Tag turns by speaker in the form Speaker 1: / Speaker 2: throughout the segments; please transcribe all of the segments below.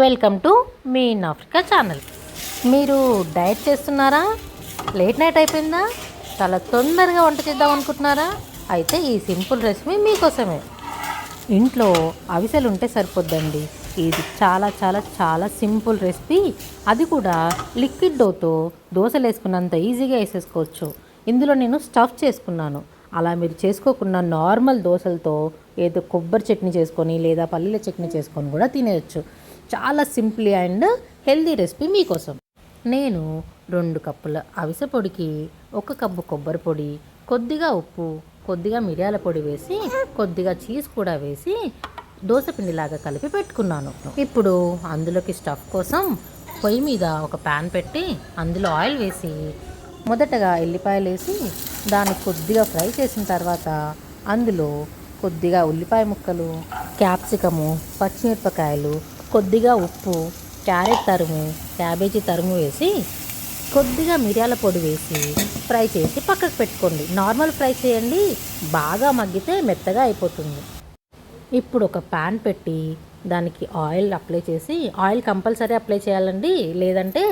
Speaker 1: Welcome to me in Africa channel. మీరు diet చేస్తున్నారా? Late night అయిపోయిందా? చాలా తొందరగా వంట చేద్దాం అనుకుంటున్నారా? అయితే ఈ సింపుల్ రెసిపీ మీకోసమే. ఇంట్లో అవిసెలు ఉంటే సరిపోద్దండి. ఇది చాలా చాలా చాలా సింపుల్ రెసిపీ. అది కూడా లిక్విడ్ డోతో దోశలు వేసుకున్నంత ఈజీగా వేసేసుకోవచ్చు. ఇందులో నేను స్టఫ్ చేసుకున్నాను. అలా మీరు చేసుకోకుండా నార్మల్ దోశలతో ఏదో కొబ్బరి చట్నీ చేసుకొని లేదా పల్లీల చట్నీ చేసుకొని కూడా తినేయచ్చు. చాలా సింపుల్ అండ్ హెల్దీ రెసిపీ మీకోసం. నేను 2 కప్పుల అవిసె పొడికి 1 కప్పు కొబ్బరి పొడి, కొద్దిగా ఉప్పు, కొద్దిగా మిరియాల పొడి వేసి కొద్దిగా చీజ్ కూడా వేసి దోశ పిండిలాగా కలిపి పెట్టుకున్నాను. ఇప్పుడు అందులోకి స్టఫ్ కోసం పొయ్యి మీద ఒక ప్యాన్ పెట్టి అందులో ఆయిల్ వేసి మొదటగా ఎల్లిపాయలు వేసి దాన్ని కొద్దిగా ఫ్రై చేసిన తర్వాత అందులో కొద్దిగా ఉల్లిపాయ ముక్కలు, క్యాప్సికము, పచ్చిమిరపకాయలు, కొద్దిగా ఉప్పు, క్యారెట్ తరుము, క్యాబేజీ తరుము వేసి కొద్దిగా మిరియాల పొడి వేసి ఫ్రై చేసి పక్కకు పెట్టుకోండి. నార్మల్ ఫ్రై చేయండి, బాగా మగ్గితే మెత్తగా అయిపోతుంది. ఇప్పుడు ఒక ప్యాన్ పెట్టి దానికి ఆయిల్ అప్లై చేసి, ఆయిల్ కంపల్సరీ అప్లై చేయాలండి, లేదంటే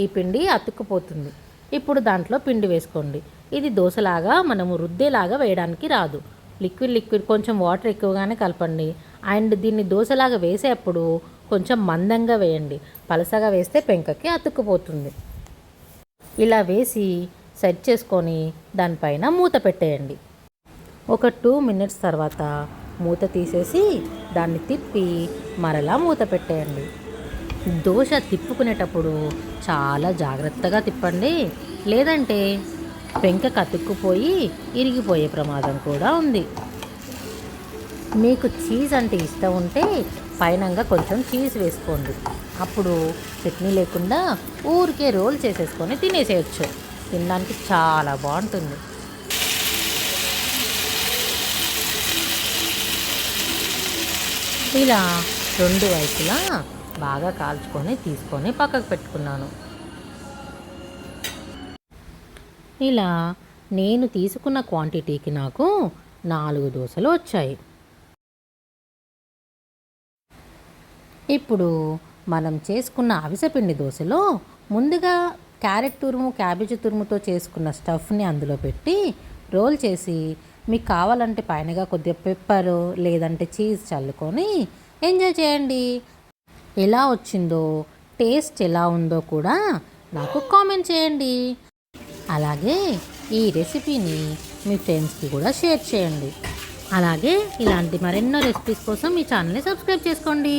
Speaker 1: ఈ పిండి అతుక్కుపోతుంది. ఇప్పుడు దాంట్లో పిండి వేసుకోండి. ఇది దోశలాగా మనము రుద్దేలాగా వేయడానికి రాదు. లిక్విడ్ కొంచెం వాటర్ ఎక్కువగానే కలపండి. అండ్ దీన్ని దోశలాగా వేసేటప్పుడు కొంచెం మందంగా వేయండి. పలసగా వేస్తే పెంకకి అతుక్కుపోతుంది. ఇలా వేసి సెట్ చేసుకొని దానిపైన మూత పెట్టేయండి. ఒక 2 మినిట్స్ తర్వాత మూత తీసేసి దాన్ని తిప్పి మరలా మూత పెట్టేయండి. దోశ తిప్పుకునేటప్పుడు చాలా జాగ్రత్తగా తిప్పండి, లేదంటే పెంకకు అతుక్కుపోయి ఇరిగిపోయే ప్రమాదం కూడా ఉంది. మీకు చీజ్ అంటే ఇష్టం ఉంటే పైనంగా కొంచెం చీజ్ వేసుకోండి. అప్పుడు చట్నీ లేకుండా ఊరికే రోల్ చేసేసుకొని తినేసేయచ్చు. తినడానికి చాలా బాగుంటుంది. ఇలా 2 వైపులా బాగా కాల్చుకొని తీసుకొని పక్కకు పెట్టుకున్నాను. ఇలా నేను తీసుకున్న క్వాంటిటీకి నాకు 4 దోశలు వచ్చాయి. ఇప్పుడు మనం చేసుకున్న అవిసెపిండి దోశలో ముందుగా క్యారెట్ తురుము, క్యాబేజీ తురుముతో చేసుకున్న స్టఫ్ని అందులో పెట్టి రోల్ చేసి మీకు కావాలంటే పైనగా కొద్దిగా పెప్పరు లేదంటే చీజ్ చల్లుకొని ఎంజాయ్ చేయండి. ఎలా వచ్చిందో, టేస్ట్ ఎలా ఉందో కూడా నాకు కామెంట్ చేయండి. అలాగే ఈ రెసిపీని మీ ఫ్రెండ్స్కి కూడా షేర్ చేయండి. అలాగే ఇలాంటి మరెన్నో రెసిపీస్ కోసం మీ ఛానల్ని సబ్స్క్రైబ్ చేసుకోండి.